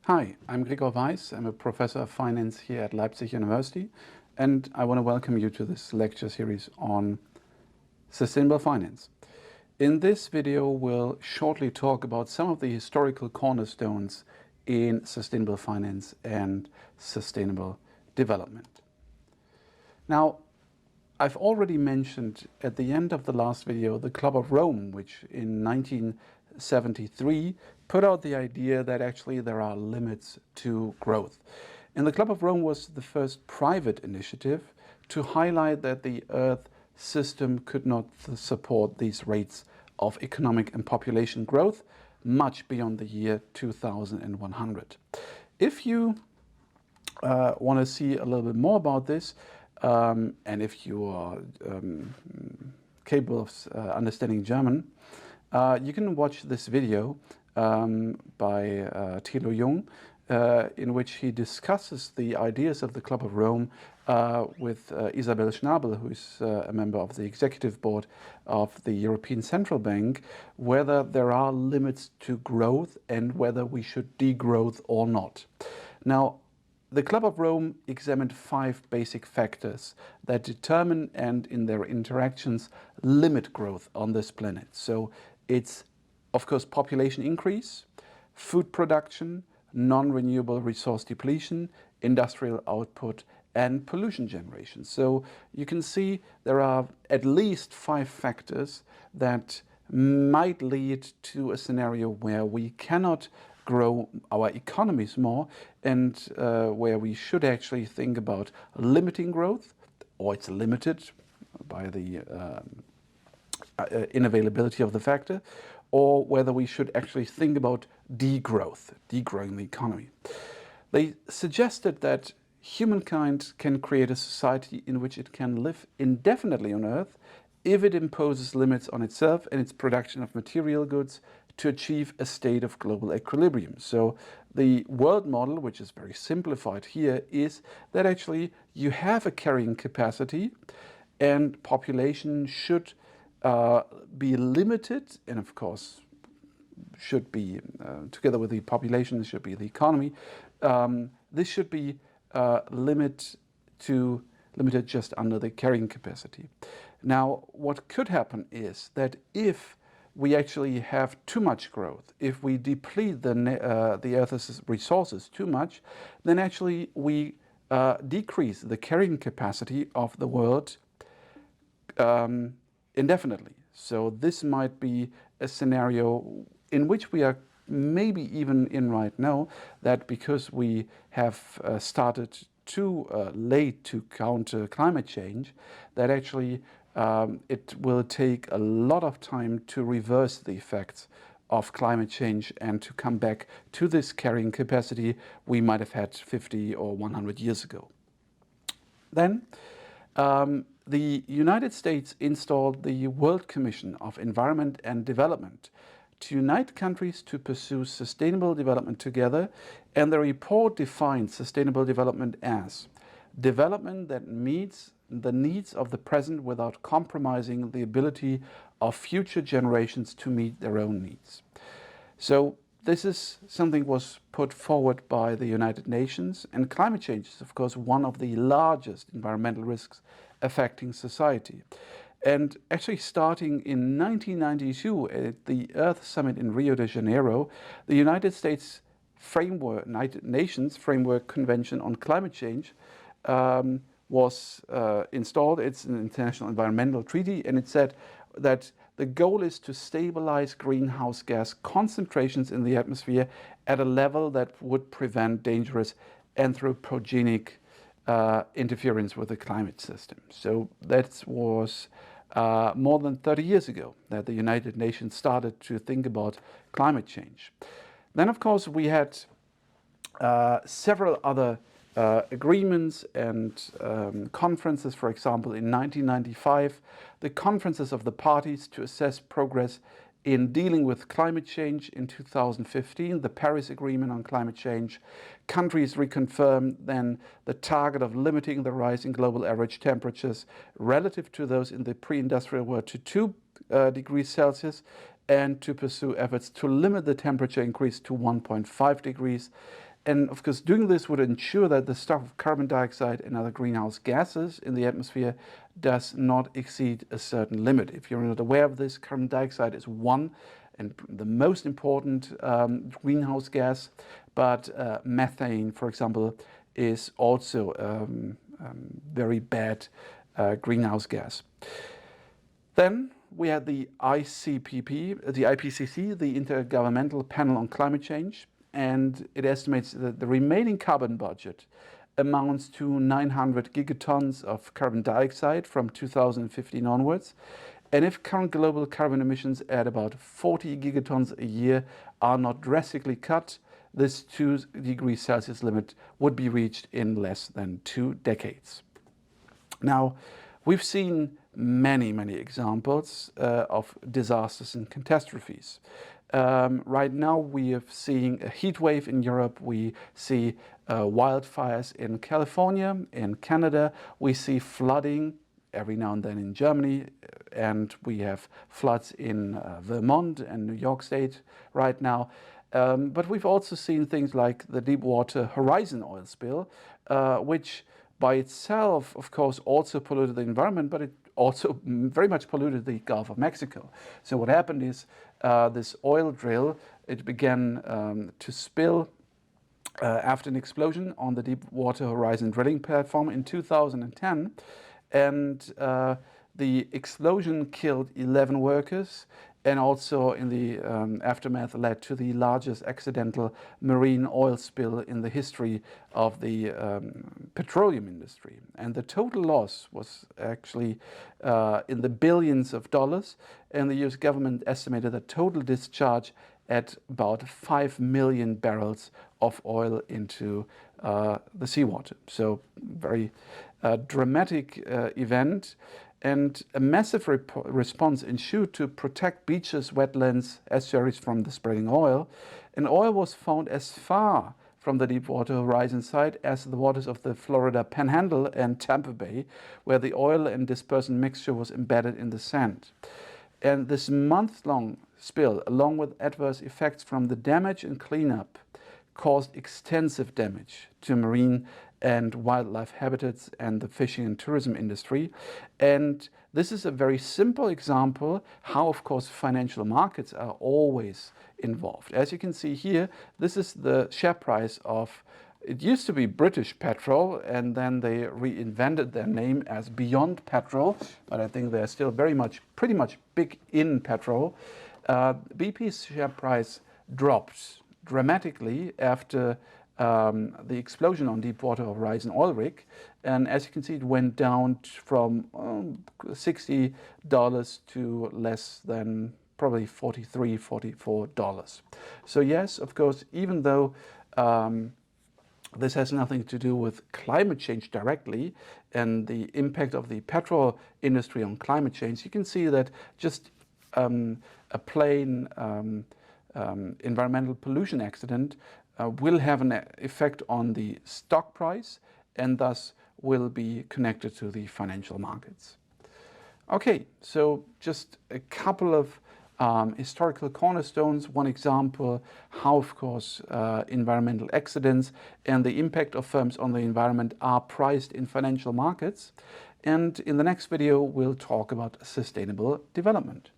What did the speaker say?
Hi, I'm Gregor Weiss. I'm a professor of finance here at Leipzig University, and I want to welcome you to this lecture series on sustainable finance. In this video, we'll shortly talk about some of the historical cornerstones in sustainable finance and sustainable development. Now, I've already mentioned at the end of the last video the Club of Rome, which in 1973 put out the idea that actually there are limits to growth. And the Club of Rome was the first private initiative to highlight that the Earth system could not support these rates of economic and population growth much beyond the year 2100. If you want to see a little bit more about this, and if you are capable of understanding German, you can watch this video by Thilo Jung, in which he discusses the ideas of the Club of Rome with Isabel Schnabel, who is a member of the executive board of the European Central Bank, whether there are limits to growth and whether we should degrowth or not. Now, the Club of Rome examined 5 basic factors that determine and in their interactions limit growth on this planet. So it's, of course, population increase, food production, non-renewable resource depletion, industrial output, and pollution generation. So you can see there are at least 5 factors that might lead to a scenario where we cannot grow our economies more, and where we should actually think about limiting growth, or it's limited by the inavailability of the factor, or whether we should actually think about degrowing the economy. They suggested that humankind can create a society in which it can live indefinitely on Earth if it imposes limits on itself and its production of material goods to achieve a state of global equilibrium. So the world model, which is very simplified here, is that actually you have a carrying capacity and population should be limited, and of course should be, together with the population, should be the economy. This should be limited just under the carrying capacity. Now, what could happen is that if we actually have too much growth, if we deplete the Earth's resources too much, then actually we decrease the carrying capacity of the world indefinitely. So this might be a scenario in which we are maybe even in right now, that because we have started too late to counter climate change, that actually it will take a lot of time to reverse the effects of climate change and to come back to this carrying capacity we might have had 50 or 100 years ago. Then the United States installed the World Commission of Environment and Development to unite countries to pursue sustainable development together, and the report defines sustainable development as development that meets the needs of the present without compromising the ability of future generations to meet their own needs. So this is something was put forward by the United Nations, and climate change is of course one of the largest environmental risks affecting society. And actually starting in 1992 at the Earth Summit in Rio de Janeiro, the United Nations Framework Convention on Climate Change was installed. It's an international environmental treaty, and it said that the goal is to stabilize greenhouse gas concentrations in the atmosphere at a level that would prevent dangerous anthropogenic interference with the climate system. So that was more than 30 years ago that the United Nations started to think about climate change. Then, of course, we had several other agreements and conferences. For example, in 1995, the conferences of the parties to assess progress in dealing with climate change. In 2015, the Paris Agreement on climate change. Countries reconfirmed then the target of limiting the rise in global average temperatures relative to those in the pre-industrial world to 2 degrees Celsius, and to pursue efforts to limit the temperature increase to 1.5 degrees. And of course, doing this would ensure that the stock of carbon dioxide and other greenhouse gases in the atmosphere does not exceed a certain limit. If you're not aware of this, carbon dioxide is one and the most important greenhouse gas, but methane, for example, is also very bad greenhouse gas. Then we had the ICPP, the IPCC, the Intergovernmental Panel on Climate Change, and it estimates that the remaining carbon budget amounts to 900 gigatons of carbon dioxide from 2015 onwards. And if current global carbon emissions at about 40 gigatons a year are not drastically cut, this 2 degrees Celsius limit would be reached in less than 2 decades. Now, we've seen many examples of disasters and catastrophes. Right now we are seeing a heat wave in Europe, we see wildfires in California, in Canada, we see flooding every now and then in Germany, and we have floods in Vermont and New York State right now. But we've also seen things like the Deepwater Horizon oil spill, which by itself, of course, also polluted the environment, but it also very much polluted the Gulf of Mexico. So what happened is this oil drill, it began to spill after an explosion on the Deepwater Horizon drilling platform in 2010. And the explosion killed 11 workers, and also in the aftermath led to the largest accidental marine oil spill in the history of the petroleum industry. And the total loss was actually in the billions of dollars, and the US government estimated the total discharge at about 5 million barrels of oil into the seawater. So very dramatic event. And a massive response ensued to protect beaches, wetlands, estuaries from the spreading oil. And oil was found as far from the Deepwater Horizon site as the waters of the Florida Panhandle and Tampa Bay, where the oil and dispersant mixture was embedded in the sand. And this month-long spill, along with adverse effects from the damage and cleanup, caused extensive damage to marine and wildlife habitats and the fishing and tourism industry. And this is a very simple example how, of course, financial markets are always involved. As you can see here, this is the share price of, it used to be British Petrol, and then they reinvented their name as Beyond Petrol, but I think they're still pretty much big in petrol. BP's share price dropped dramatically after the explosion on Deepwater Horizon oil rig, and as you can see, it went down from $60 to less than probably $43, $44. So yes, of course, even though this has nothing to do with climate change directly and the impact of the petrol industry on climate change, you can see that just a plain environmental pollution accident will have an effect on the stock price and thus will be connected to the financial markets. Okay, so just a couple of historical cornerstones. One example, how, of course, environmental accidents and the impact of firms on the environment are priced in financial markets. And in the next video, we'll talk about sustainable development.